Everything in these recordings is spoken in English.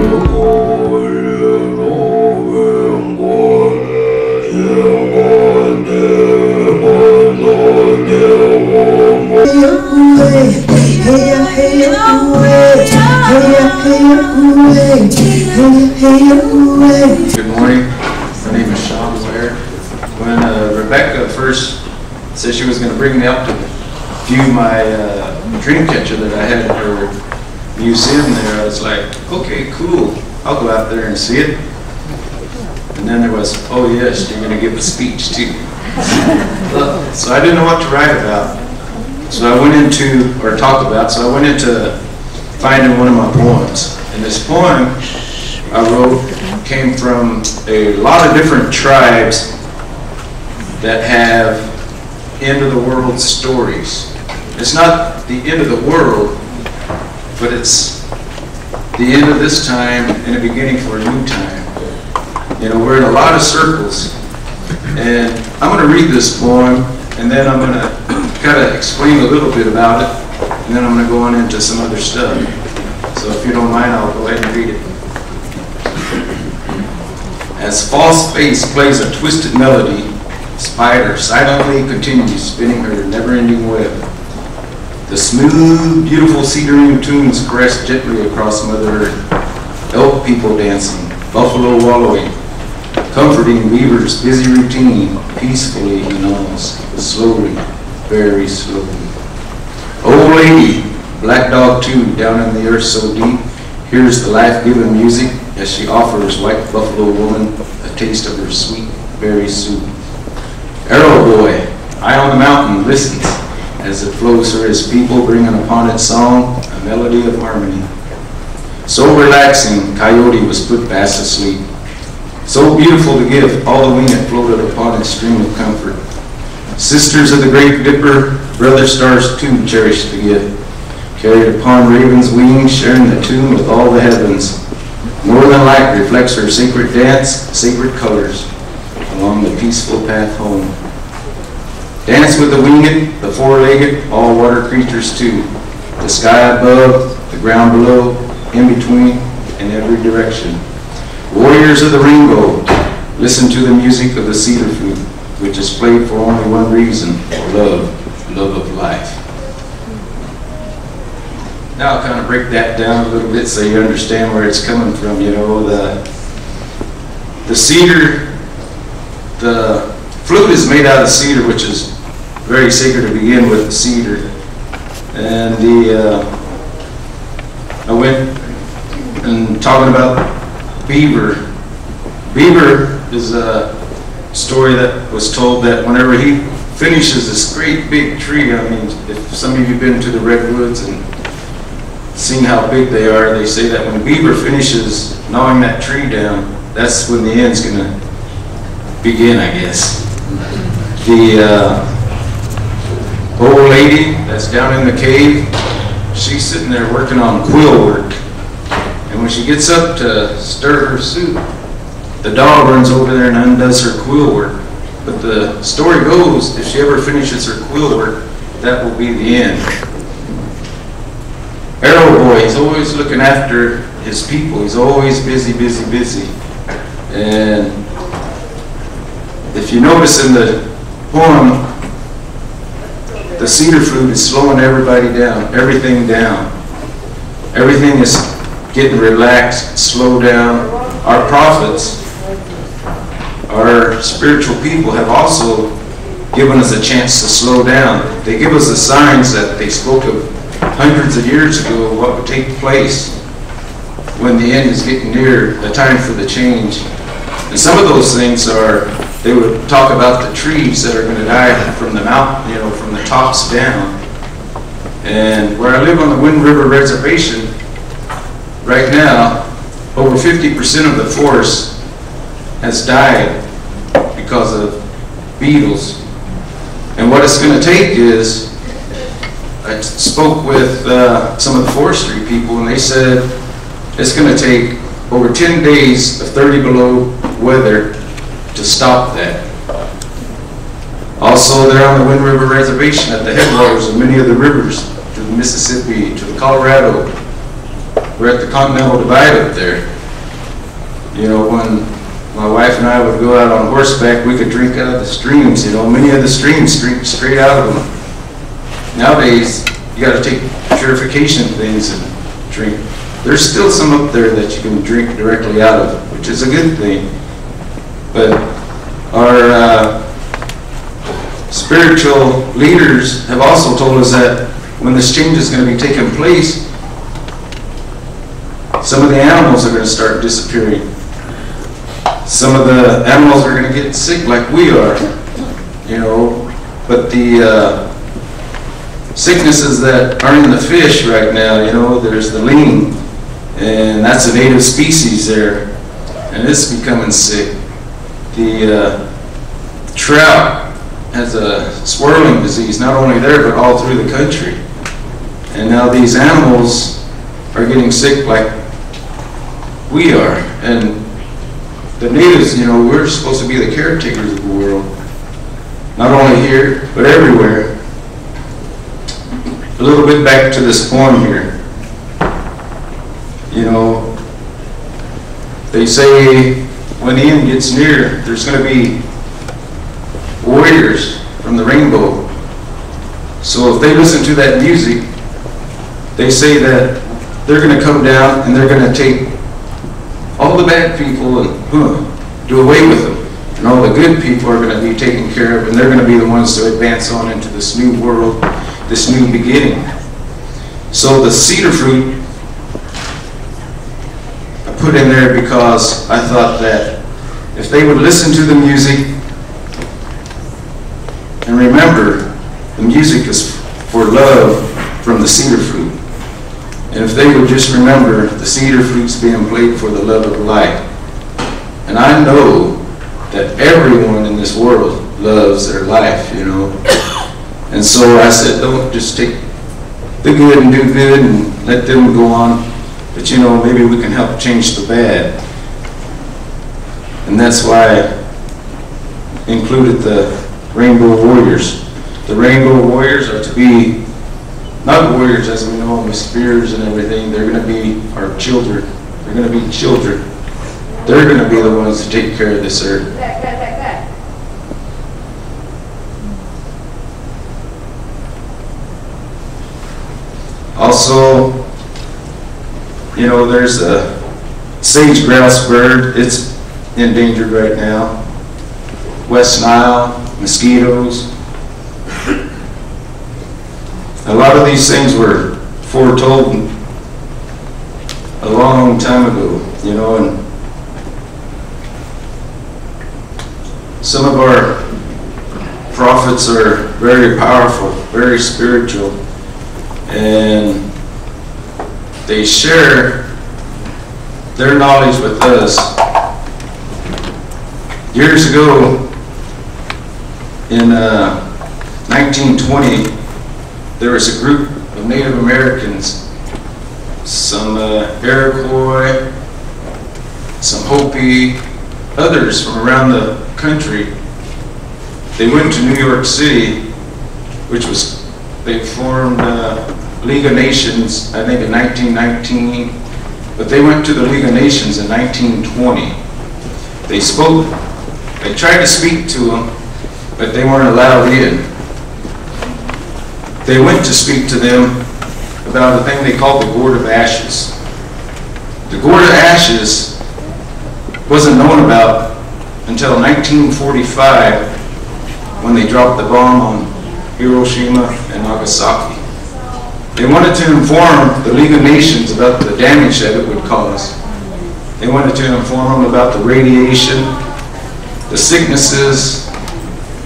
Good morning. My name is Shawn, Ware. When Rebecca first said she was going to bring me up to view my dream catcher that I had in her museum there, I was like, okay, cool. I'll go out there and see it. And then there was, oh yes, you're going to give a speech too. So I didn't know what to write about. So I went into, or talk about, so I went into finding one of my poems. And this poem I wrote came from a lot of different tribes that have end of the world stories. It's not the end of the world, but it's the end of this time and the beginning for a new time. You know, we're in a lot of circles. And I'm going to read this poem, and then I'm going to kind of explain a little bit about it, and then I'm going to go on into some other stuff. So if you don't mind, I'll go ahead and read it. As false space plays a twisted melody, spider silently continues spinning her never-ending web. The smooth, beautiful cedar tunes caress gently across Mother Earth. Elk people dancing, buffalo wallowing, comforting beaver's busy routine. Peacefully he gnaws, slowly, very slowly. Old lady, black dog too, down in the earth so deep, hears the life-giving music as she offers white buffalo woman a taste of her sweet berry soup. Arrow boy, high on the mountain, listens as it flows for his people, bringing upon its song a melody of harmony. So relaxing, coyote was put fast asleep. So beautiful the gift, all the winged floated upon its stream of comfort. Sisters of the great dipper, brother stars too cherished the gift. Carried upon raven's wings, sharing the tune with all the heavens. More than light reflects her sacred dance, sacred colors, along the peaceful path home. Dance with the winged, the four-legged, all water creatures too. The sky above, the ground below, in between, in every direction. Warriors of the rainbow, listen to the music of the cedar flute, which is played for only one reason, love, love of life. Now I'll kind of break that down a little bit so you understand where it's coming from. You know, the cedar, the flute is made out of cedar, which is very sacred to begin with, cedar. And I went and talking about beaver. Beaver is a story that was told that whenever he finishes this great big tree, I mean, if some of you have been to the redwoods and seen how big they are, they say that when beaver finishes gnawing that tree down, that's when the end's going to begin, I guess. The old lady that's down in the cave, she's sitting there working on quill work. And when she gets up to stir her soup, the dog runs over there and undoes her quill work. But the story goes, if she ever finishes her quill work, that will be the end. Arrow boy, he's always looking after his people. He's always busy, busy, busy. And if you notice in the poem, the cedar flute is slowing everybody down, everything down. Everything is getting relaxed, slow down. Our prophets, our spiritual people have also given us a chance to slow down. They give us the signs that they spoke of hundreds of years ago, what would take place when the end is getting near, the time for the change. And some of those things are, they would talk about the trees that are going to die from the mountain, you know, from the tops down. And where I live on the Wind River Reservation, right now, over 50% of the forest has died because of beetles. And what it's going to take is, I spoke with some of the forestry people, and they said it's going to take over 10 days of 30 below weather to stop that. Also, they're on the Wind River Reservation at the headwaters of many of the rivers, to the Mississippi, to the Colorado. We're at the Continental Divide up there. I would go out on horseback, we could drink out of the streams. You know, many of the streams drink straight out of them. Nowadays, you got to take purification things and drink. There's still some up there that you can drink directly out of, which is a good thing. But our spiritual leaders have also told us that when this change is going to be taking place, some of the animals are going to start disappearing. Some of the animals are going to get sick like we are, you know. But the sicknesses that are in the fish right now, you know, there's the lean, and that's a native species there, and it's becoming sick. The trout has a swirling disease, not only there, but all through the country. And now these animals are getting sick like we are. And the natives, you know, we're supposed to be the caretakers of the world. Not only here, but everywhere. A little bit back to this poem here. You know, they say when the end gets near, there's going to be warriors from the rainbow. So if they listen to that music, they say that they're going to come down and they're going to take all the bad people and do away with them. And all the good people are going to be taken care of, and they're going to be the ones to advance on into this new world, this new beginning. So the cedar fruit I put in there because I thought that if they would listen to the music and remember the music is for love from the cedar fruit. And if they would just remember the cedar fruit's being played for the love of light. And I know that everyone in this world loves their life, you know. And so I said, don't just take the good and do good and let them go on. But you know, maybe we can help change the bad. And that's why I included the Rainbow Warriors. The Rainbow Warriors are to be not warriors as we know them with spears and everything. They're going to be our children. They're going to be children. They're going to be the ones to take care of this earth. Also, you know, there's a sage grouse bird. It's endangered right now. West Nile, mosquitoes. A lot of these things were foretold a long time ago, you know, and some of our prophets are very powerful, very spiritual, and they share their knowledge with us. Years ago, in 1920, there was a group of Native Americans, some Iroquois, some Hopi, others from around the country. They went to New York City, they formed League of Nations, I think in 1919, but they went to the League of Nations in 1920. They tried to speak to them, but they weren't allowed in. They went to speak to them about a thing they called the Gourd of Ashes. The Gourd of Ashes wasn't known about until 1945 when they dropped the bomb on Hiroshima and Nagasaki. They wanted to inform the League of Nations about the damage that it would cause. They wanted to inform them about the radiation, the sicknesses,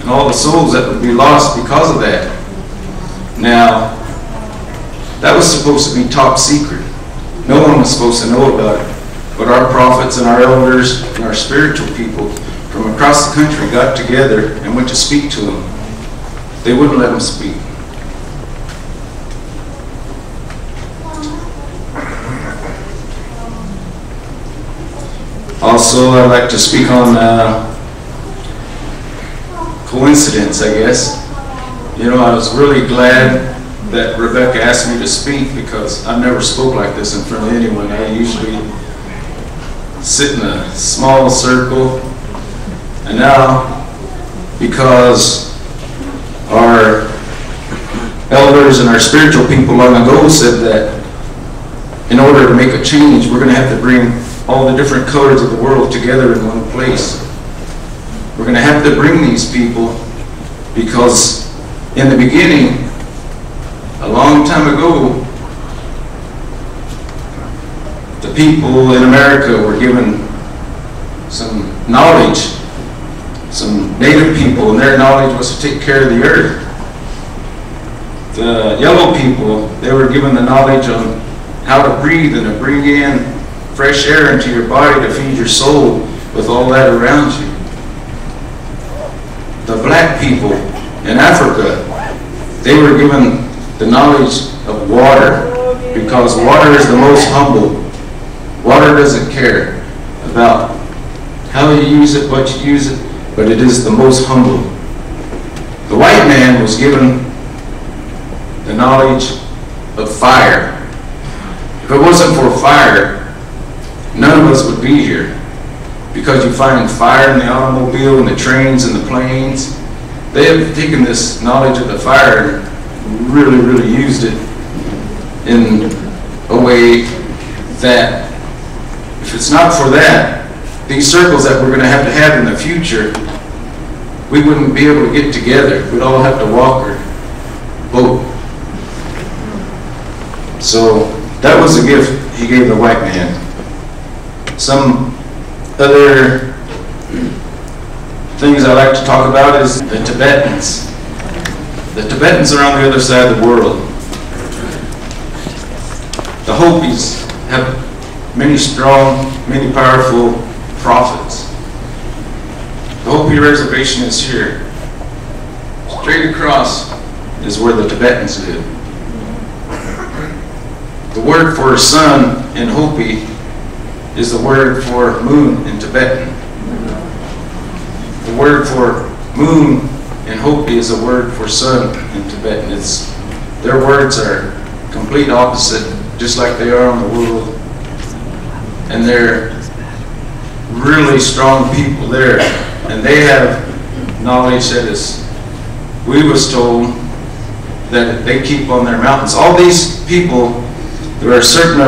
and all the souls that would be lost because of that. Now, that was supposed to be top secret. No one was supposed to know about it. But our prophets and our elders and our spiritual people from across the country got together and went to speak to them. They wouldn't let them speak. Also, I'd like to speak on coincidence, I guess. You know, I was really glad that Rebecca asked me to speak because I've never spoke like this in front of anyone. I usually sit in a small circle And now, because our elders and our spiritual people long ago said that in order to make a change, we're going to have to bring all the different colors of the world together in one place. We're going to have to bring these people because in the beginning, a long time ago, the people in America were given some knowledge, some native people, and their knowledge was to take care of the earth. The yellow people, they were given the knowledge on how to breathe and to bring in fresh air into your body to feed your soul with all that around you. The black people in Africa, they were given the knowledge of water because water is the most humble. Water doesn't care about how you use it, what you use it, but it is the most humble. The white man was given the knowledge of fire. If it wasn't for fire, none of us would be here. Because you find fire in the automobile and the trains and the planes. They have taken this knowledge of the fire and really used it in a way that if it's not for that, these circles that we're going to have in the future, we wouldn't be able to get together. We'd all have to walk or boat. So that was the gift he gave the white man. Some other things I like to talk about is the Tibetans. The Tibetans are on the other side of the world. The Hopis have many strong, many powerful prophets. The Hopi reservation is here. Straight across is where the Tibetans live. The word for sun in Hopi is the word for moon in Tibetan. The word for moon in Hopi is the word for sun in Tibetan. Their words are complete opposite, just like they are on the world. And they're really strong people there. And they have knowledge that is, we was told that they keep on their mountains. All these people, there are a certain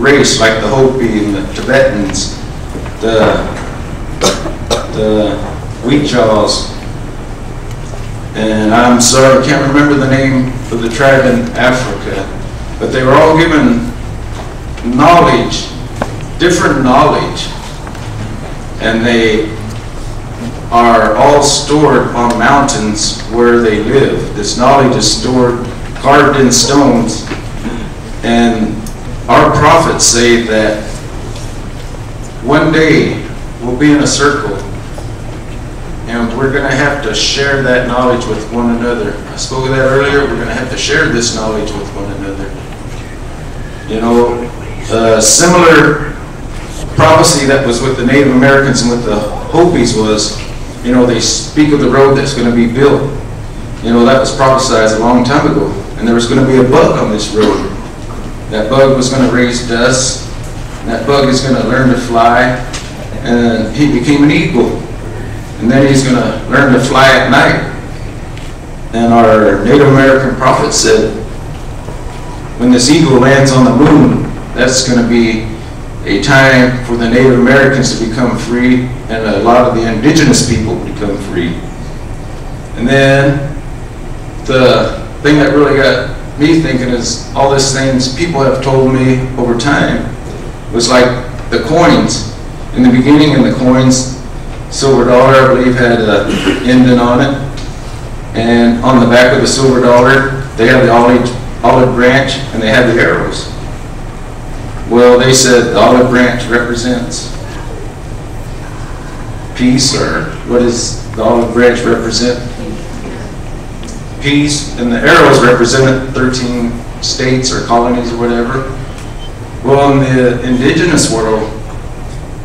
race like the Hopi and the Tibetans, the Wheatjaws, and I'm sorry, I can't remember the name of the tribe in Africa, but they were all given knowledge, different knowledge, and they are all stored on mountains where they live. This knowledge is stored, carved in stones, and our prophets say that one day we'll be in a circle and we're going to have to share that knowledge with one another. I spoke of that earlier. We're going to have to share this knowledge with one another. You know, a similar prophecy that was with the Native Americans and with the Hopis was, you know, they speak of the road that's going to be built. You know, that was prophesied a long time ago. And there was going to be a bug on this road. That bug was going to raise dust. That bug is going to learn to fly. And he became an eagle. And then he's going to learn to fly at night. And our Native American prophet said, when this eagle lands on the moon, that's going to be a time for the Native Americans to become free and a lot of the indigenous people become free. And then the thing that really got me thinking is all these things people have told me over time was like the coins. In the beginning, in the coins, silver dollar, I believe, had an indent on it. And on the back of the silver dollar, they had the olive branch and they had the arrows. Well, they said the olive branch represents peace, or what does the olive branch represent? Peace, and the arrows represented 13 states or colonies or whatever. Well, in the indigenous world,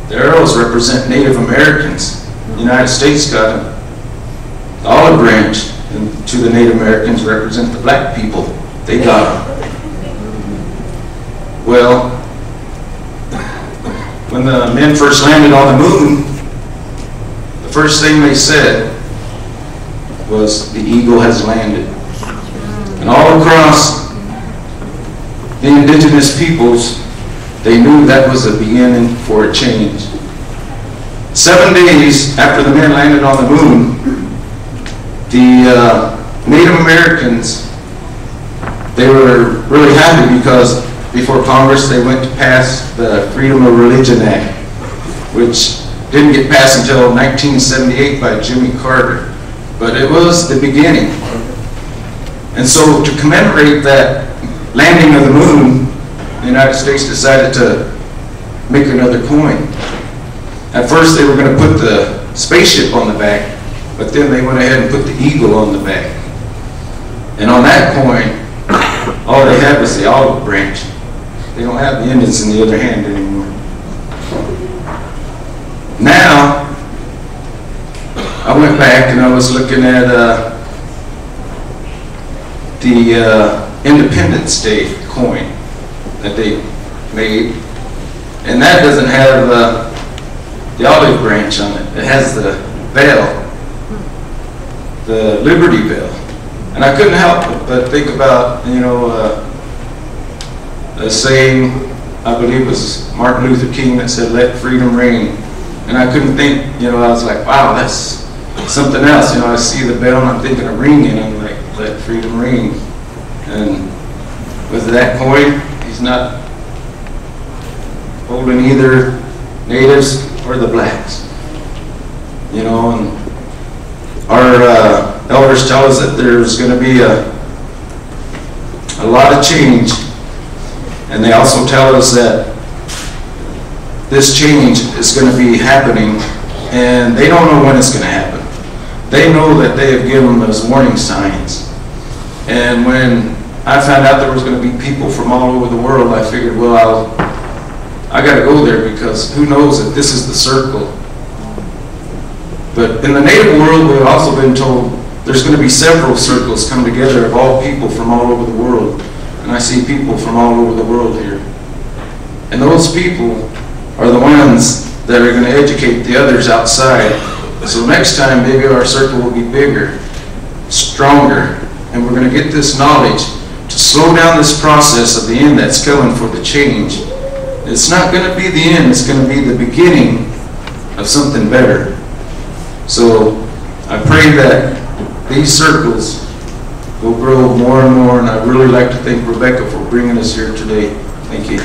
the arrows represent Native Americans. The United States got them. The olive branch to the Native Americans represent the black people. They got them. Well, when the men first landed on the moon, the first thing they said was, "The eagle has landed." And all across the indigenous peoples, they knew that was a beginning for a change. 7 days after the men landed on the moon, the Native Americans, they were really happy because before Congress they went to pass the Freedom of Religion Act, which didn't get passed until 1978 by Jimmy Carter, but it was the beginning. And so to commemorate that landing of the moon, the United States decided to make another coin. At first they were going to put the spaceship on the back, but then they went ahead and put the eagle on the back. And on that coin, all they had was the olive branch. They don't have the Indians in the other hand anymore. Now, I went back and I was looking at the Independence Day coin that they made, and that doesn't have the olive branch on it. It has the bell, the Liberty Bell. And I couldn't help but think about, you know, a saying, I believe it was Martin Luther King that said, "Let freedom reign." And I couldn't think, you know, I was like, wow, that's something else. You know, I see the bell and I'm thinking of ringing, and I'm like, let freedom ring. And with that coin, he's not holding either natives or the blacks. You know, and our elders tell us that there's going to be a lot of change, and they also tell us that this change is going to be happening, and they don't know when it's going to happen. They know that they have given us warning signs. And when I found out there was going to be people from all over the world, I figured, well, I got to go there, because who knows if this is the circle. But in the native world, we've also been told there's going to be several circles come together of all people from all over the world. And I see people from all over the world here. And those people are the ones that are going to educate the others outside. So next time, maybe our circle will be bigger, stronger, and we're going to get this knowledge to slow down this process of the end that's coming for the change. It's not going to be the end, it's going to be the beginning of something better. So I pray that these circles will grow more and more, and I'd really like to thank Rebecca for bringing us here today. Thank you.